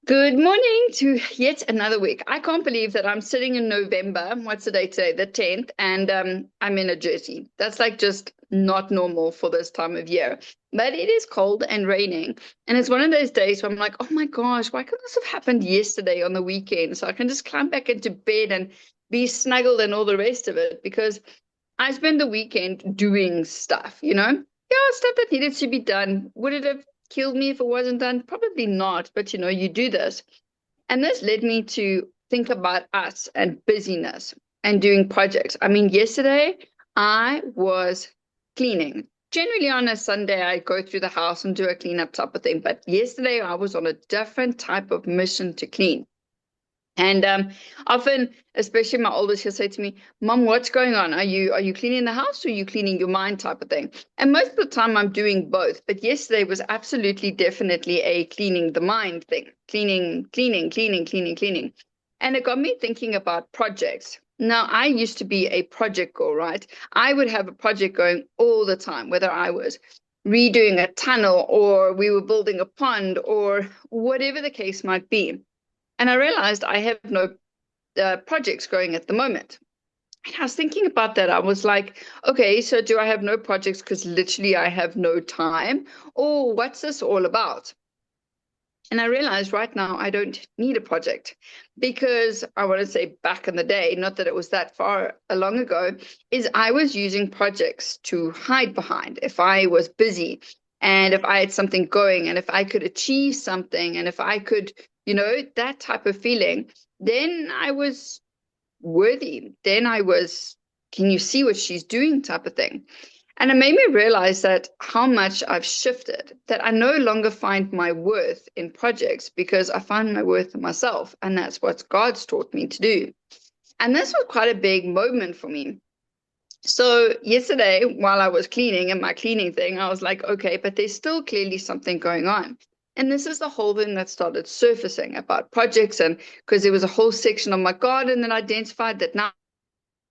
Good morning to yet another week. I can't believe that I'm sitting in November. What's the date today? The 10th, and I'm in a jersey. That's like just not normal for this time of year. But it is cold and raining. And it's one of those days where I'm like, oh my gosh, why couldn't this have happened yesterday on the weekend? So I can just climb back into bed and be snuggled and all the rest of it because I spent the weekend doing stuff, Yeah, stuff that needed to be done. Would it have killed me if it wasn't done? Probably not, but you do this. And this led me to think about us and busyness and doing projects. I mean, yesterday I was cleaning. Generally on a Sunday, I go through the house and do a cleanup type of thing. But yesterday I was on a different type of mission to clean. And often, especially my oldest, she'll say to me, "Mom, what's going on? Are you cleaning the house or are you cleaning your mind type of thing?" And most of the time, I'm doing both. But yesterday was absolutely, definitely a cleaning the mind thing, cleaning. And it got me thinking about projects. Now, I used to be a project girl, right? I would have a project going all the time, whether I was redoing a tunnel or we were building a pond or whatever the case might be. And I realized I have no projects going at the moment. And I was thinking about that. I was like, okay, so do I have no projects because literally I have no time? Or what's this all about? And I realized right now I don't need a project because I want to say back in the day, not that it was that far long ago, is I was using projects to hide behind if I was busy and if I had something going and if I could achieve something and if I could, that type of feeling, then I was worthy. Then I was, can you see what she's doing type of thing. And it made me realize that how much I've shifted, that I no longer find my worth in projects because I find my worth in myself. And that's what God's taught me to do. And this was quite a big moment for me. So yesterday, while I was cleaning and my cleaning thing, I was like, okay, but there's still clearly something going on. And this is the whole thing that started surfacing about projects. And because there was a whole section of my garden that identified that now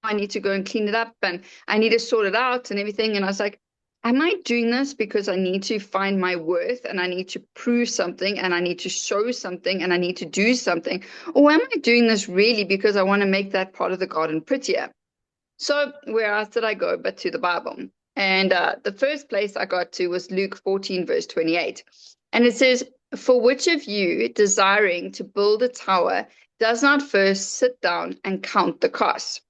I need to go and clean it up and I need to sort it out and everything. And I was like, am I doing this because I need to find my worth and I need to prove something and I need to show something and I need to do something? Or am I doing this really because I want to make that part of the garden prettier? So where else did I go but to the Bible? And the first place I got to was Luke 14, verse 28. And it says, "For which of you desiring to build a tower does not first sit down and count the cost?"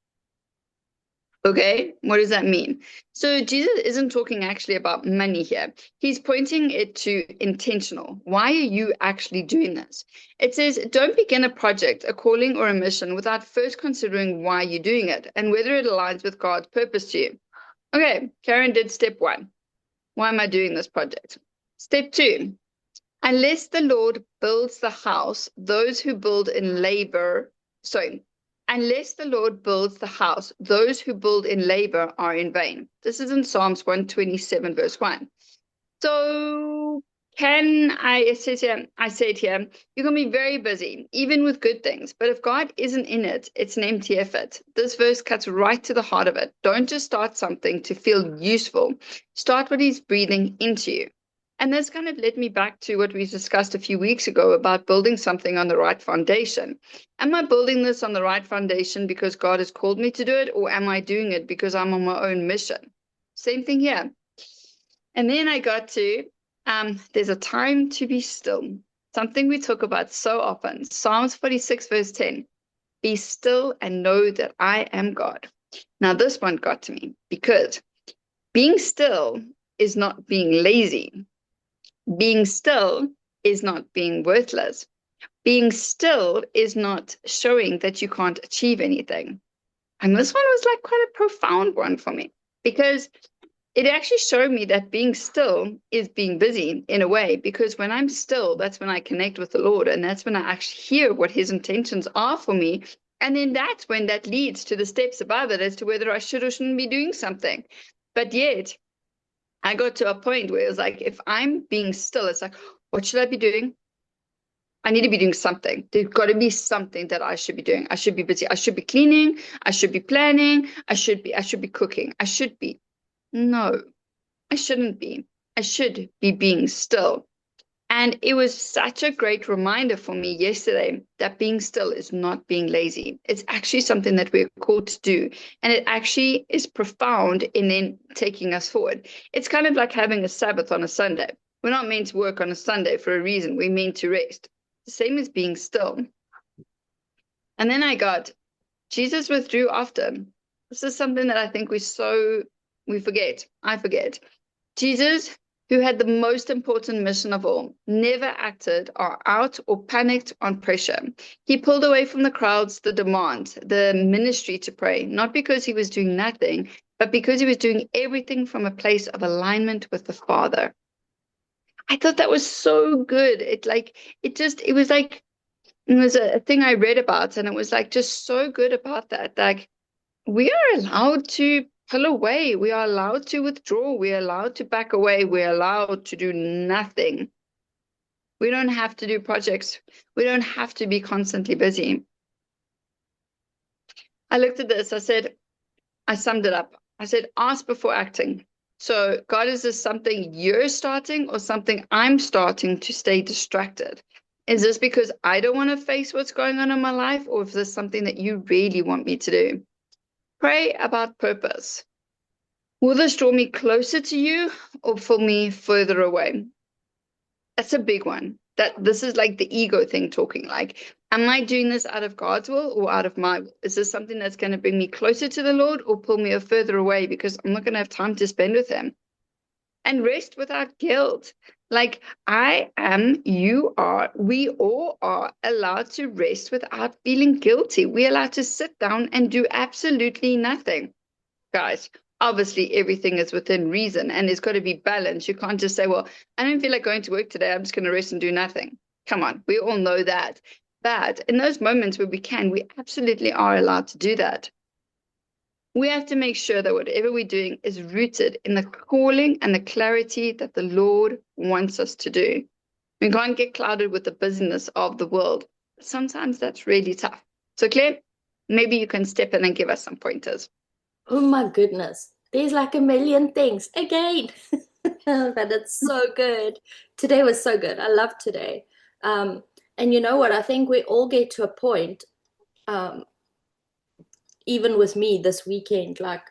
Okay, what does that mean? So Jesus isn't talking actually about money here. He's pointing it to intentional. Why are you actually doing this? It says, don't begin a project, a calling, or a mission without first considering why you're doing it and whether it aligns with God's purpose to you. Okay, Carin did step one. Why am I doing this project? Step two, unless the Lord builds the house, those who build in labor, sorry, unless the Lord builds the house, those who build in labor are in vain. This is in Psalms 127, verse 1. So I said here, you're going to be very busy, even with good things. But if God isn't in it, it's an empty effort. This verse cuts right to the heart of it. Don't just start something to feel useful. Start what He's breathing into you. And this kind of led me back to what we discussed a few weeks ago about building something on the right foundation. Am I building this on the right foundation because God has called me to do it, or am I doing it because I'm on my own mission? Same thing here. And then I got to there's a time to be still, something we talk about so often. Psalms 46, verse 10. Be still and know that I am God. Now, this one got to me because being still is not being lazy. Being still is not being worthless. Being still is not showing that you can't achieve anything. And this one was like quite a profound one for me because it actually showed me that being still is being busy in a way, because when I'm still, that's when I connect with the Lord. And that's when I actually hear what His intentions are for me. And then that's when that leads to the steps above it as to whether I should or shouldn't be doing something. But yet, I got to a point where it was like, if I'm being still, it's like, what should I be doing? I need to be doing something. There's got to be something that I should be doing. I should be busy. I should be cleaning. I should be planning. I should be cooking. I should be. No, I shouldn't be. I should be being still. And it was such a great reminder for me yesterday that being still is not being lazy. It's actually something that we're called to do. And it actually is profound in then taking us forward. It's kind of like having a Sabbath on a Sunday. We're not meant to work on a Sunday for a reason. We're meant to rest. The same as being still. And then I got, Jesus withdrew after. This is something that I think we forget. I forget. Jesus, who had the most important mission of all, never acted or out or panicked on pressure. He pulled away from the crowds, the demand, the ministry to pray, not because he was doing nothing, but because he was doing everything from a place of alignment with the Father. I thought that was so good. It was a thing I read about, and it was like just so good about that. Like, we are allowed to pull away. We are allowed to withdraw. We are allowed to back away. We are allowed to do nothing. We don't have to do projects. We don't have to be constantly busy. I looked at this. I summed it up. I said, ask before acting. So, God, is this something you're starting or something I'm starting to stay distracted? Is this because I don't want to face what's going on in my life, or is this something that you really want me to do? Pray about purpose. Will this draw me closer to you or pull me further away? That's a big one. This is like the ego thing talking. Like, am I doing this out of God's will or out of my will? Is this something that's going to bring me closer to the Lord or pull me further away because I'm not going to have time to spend with him? And rest without guilt. Like, I am, you are, we all are allowed to rest without feeling guilty. We're allowed to sit down and do absolutely nothing. Guys, obviously everything is within reason and it's got to be balanced. You can't just say, well, I don't feel like going to work today. I'm just going to rest and do nothing. Come on, we all know that. But in those moments where we can, we absolutely are allowed to do that. We have to make sure that whatever we're doing is rooted in the calling and the clarity that the Lord wants us to do. We can't get clouded with the busyness of the world. Sometimes that's really tough. So Claire, maybe you can step in and give us some pointers. Oh my goodness. There's like a million things again. But it's so good. Today was so good. I love today. And you know what? I think we all get to a point, even with me this weekend, like,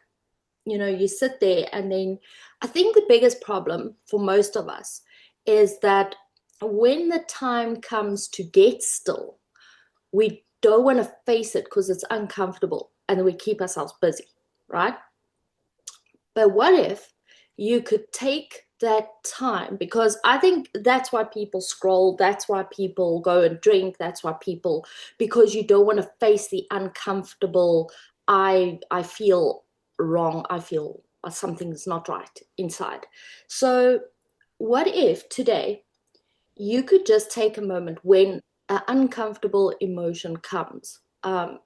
you sit there and then I think the biggest problem for most of us is that when the time comes to get still, we don't want to face it because it's uncomfortable and we keep ourselves busy, right? But what if you could take that time? Because I think that's why people scroll, that's why people go and drink, because you don't want to face the uncomfortable. I feel wrong, I feel something's not right inside. So what if today you could just take a moment when an uncomfortable emotion comes,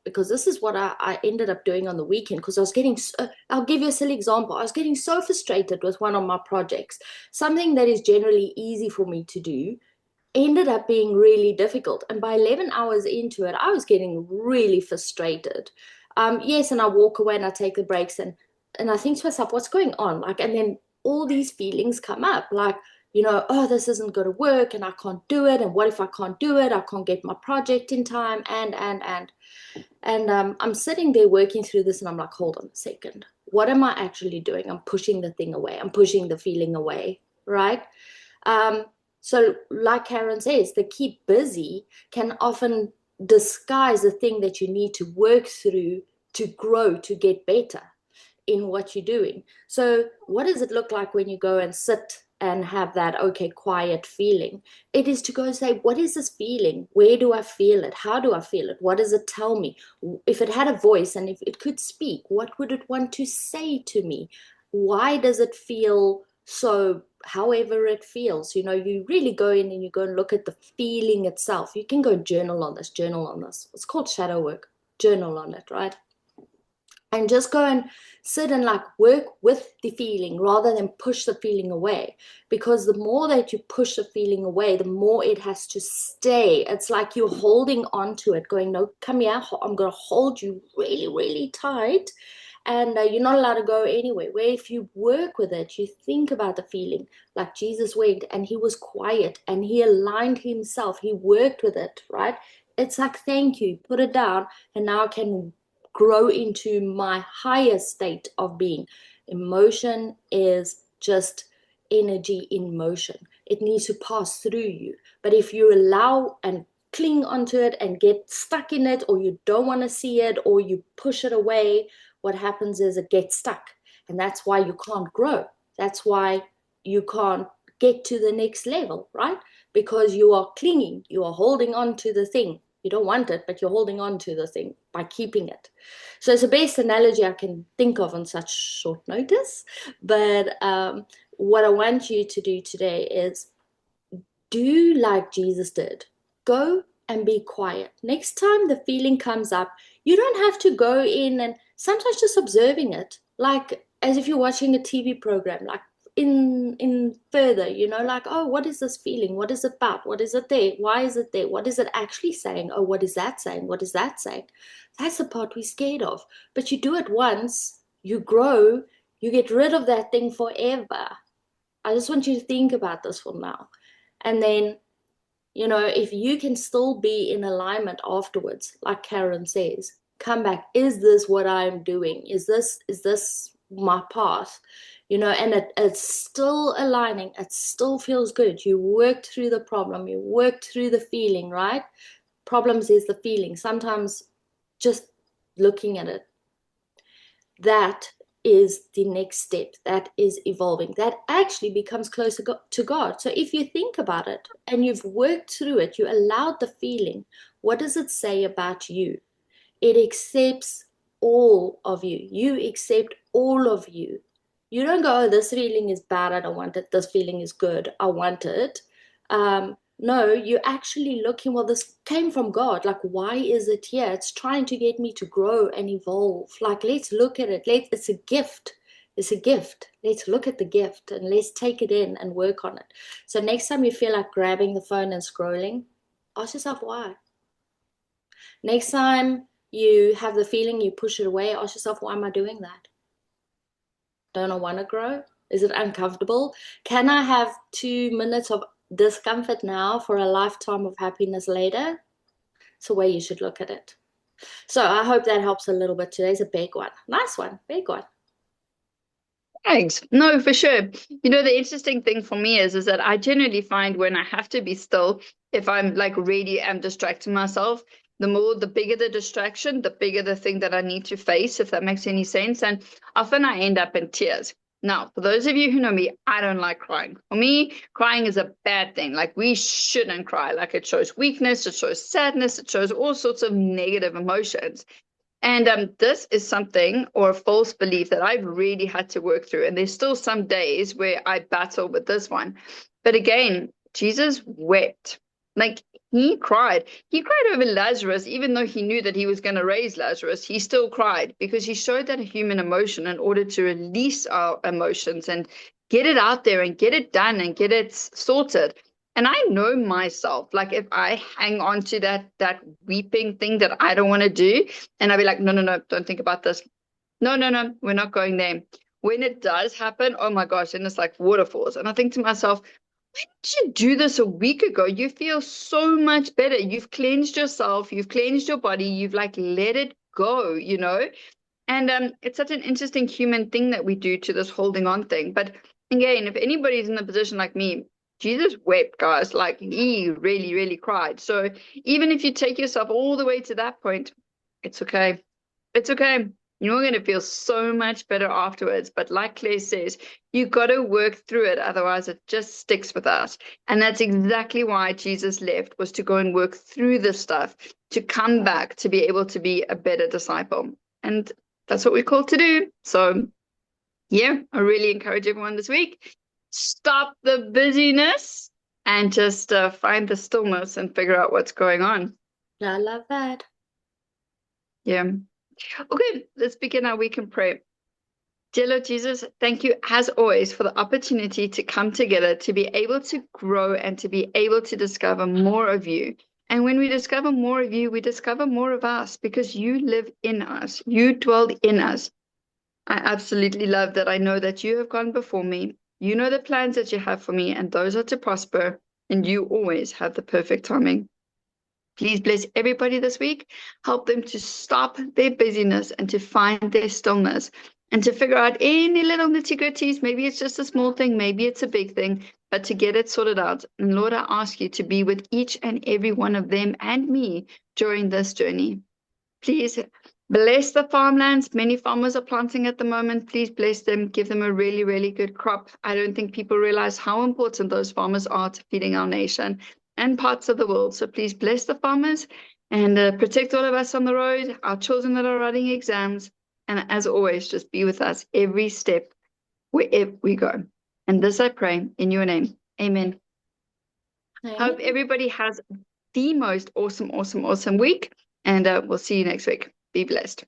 because this is what I ended up doing on the weekend, because I was getting, I'll give you a silly example. I was getting so frustrated with one of my projects. Something that is generally easy for me to do ended up being really difficult. And by 11 hours into it, I was getting really frustrated. Yes, and I walk away and I take the breaks and I think to myself, what's going on? Like, and then all these feelings come up, like, oh, this isn't going to work and I can't do it. And what if I can't do it? I can't get my project in time. And I'm sitting there working through this and I'm like, hold on a second. What am I actually doing? I'm pushing the thing away. I'm pushing the feeling away, right? So like Carin says, the keep busy can often disguise the thing that you need to work through to grow, to get better in what you're doing. So what does it look like when you go and sit and have that, okay, quiet feeling? It is to go and say, what is this feeling? Where do I feel it? How do I feel it? What does it tell me? If it had a voice and if it could speak, what would it want to say to me? Why does it feel so, however it feels? You really go in and you go and look at the feeling itself. You can go journal on this. It's called shadow work. Journal on it, right? And just go and sit and like work with the feeling rather than push the feeling away. Because the more that you push the feeling away, the more it has to stay. It's like you're holding on to it, going, no, come here, I'm going to hold you really, really tight. and you're not allowed to go anywhere. Where if you work with it, you think about the feeling, like Jesus went and he was quiet and he aligned himself, he worked with it, right? It's like, thank you, put it down, and now I can grow into my higher state of being. Emotion is just energy in motion. It needs to pass through you. But if you allow and cling onto it and get stuck in it, or you don't want to see it, or you push it away, what happens is it gets stuck. And that's why you can't grow. That's why you can't get to the next level, right? Because you are clinging, you are holding on to the thing. You don't want it, but you're holding on to the thing by keeping it. So it's the best analogy I can think of on such short notice. But what I want you to do today is do like Jesus did. Go and be quiet. Next time the feeling comes up, you don't have to go in and sometimes just observing it, like as if you're watching a TV program, like in further, like, oh, what is this feeling? What is it about? What is it there? Why is it there? What is it actually saying? Oh, what is that saying? What is that saying? That's the part we're scared of. But you do it once, you grow, you get rid of that thing forever. I just want you to think about this for now. And then, if you can still be in alignment afterwards, like Carin says, come back. Is this what I'm doing? Is this my path? And it's still aligning. It still feels good. You worked through the problem. You worked through the feeling, right? Problems is the feeling. Sometimes just looking at it, that is the next step. That is evolving. That actually becomes closer to God. So if you think about it and you've worked through it, you allowed the feeling, what does it say about you? It accepts all of you. You accept all of you. You don't go, oh, this feeling is bad, I don't want it. This feeling is good, I want it. No, you're actually looking, well, this came from God. Like, why is it here? It's trying to get me to grow and evolve. Like, let's look at it. It's a gift. It's a gift. Let's look at the gift and let's take it in and work on it. So next time you feel like grabbing the phone and scrolling, ask yourself why. Next time you have the feeling, you push it away, ask yourself, why am I doing that? Don't I want to grow? Is it uncomfortable? Can I have 2 minutes of discomfort now for a lifetime of happiness later? It's the way you should look at it. So I hope that helps a little bit. Today's a big one. Nice one. Big one. Thanks. No, for sure. The interesting thing for me is that I generally find when I have to be still, if I'm like really am distracting myself, the bigger the distraction, the bigger the thing that I need to face, if that makes any sense. And often I end up in tears. Now, for those of you who know me, I don't like crying. For me, crying is a bad thing. Like, we shouldn't cry. Like, it shows weakness, it shows sadness, it shows all sorts of negative emotions. And this is something, or a false belief, that I've really had to work through. And there's still some days where I battle with this one. But again, Jesus wept. Like, he cried. He cried over Lazarus, even though he knew that he was going to raise Lazarus. He still cried because he showed that human emotion in order to release our emotions and get it out there and get it done and get it sorted. And I know myself, like, if I hang on to that weeping thing that I don't want to do, and I'll be like, no, don't think about this. No, we're not going there. When it does happen, oh my gosh, and it's like waterfalls. And I think to myself, why didn't you do this a week ago? You feel so much better. You've cleansed yourself. You've cleansed your body. You've like let it go, And it's such an interesting human thing that we do to this holding on thing. But again, if anybody's in the position like me, Jesus wept, guys. Like, he really, really cried. So even if you take yourself all the way to that point, it's okay. It's okay. You're going to feel so much better afterwards. But like Claire says, you got to work through it. Otherwise, it just sticks with us. And that's exactly why Jesus left, was to go and work through this stuff, to come back, to be able to be a better disciple. And that's what we're called to do. So, yeah, I really encourage everyone this week. Stop the busyness and just find the stillness and figure out what's going on. I love that. Yeah. Okay, let's begin our week in prayer. Dear Lord Jesus, thank you as always for the opportunity to come together, to be able to grow and to be able to discover more of you. And when we discover more of you, we discover more of us because you live in us. You dwell in us. I absolutely love that. I know that you have gone before me. You know the plans that you have for me, and those are to prosper, and you always have the perfect timing. Please bless everybody this week. Help them to stop their busyness and to find their stillness and to figure out any little nitty-gritties. Maybe it's just a small thing, maybe it's a big thing, but to get it sorted out. And Lord, I ask you to be with each and every one of them and me during this journey. Please bless the farmlands. Many farmers are planting at the moment. Please bless them. Give them a really, really good crop. I don't think people realize how important those farmers are to feeding our nation and parts of the world. So please bless the farmers and protect all of us on the road, our children that are writing exams. And as always, just be with us every step wherever we go. And this I pray in your name. Amen. Amen. Hope everybody has the most awesome week. And we'll see you next week. Be blessed.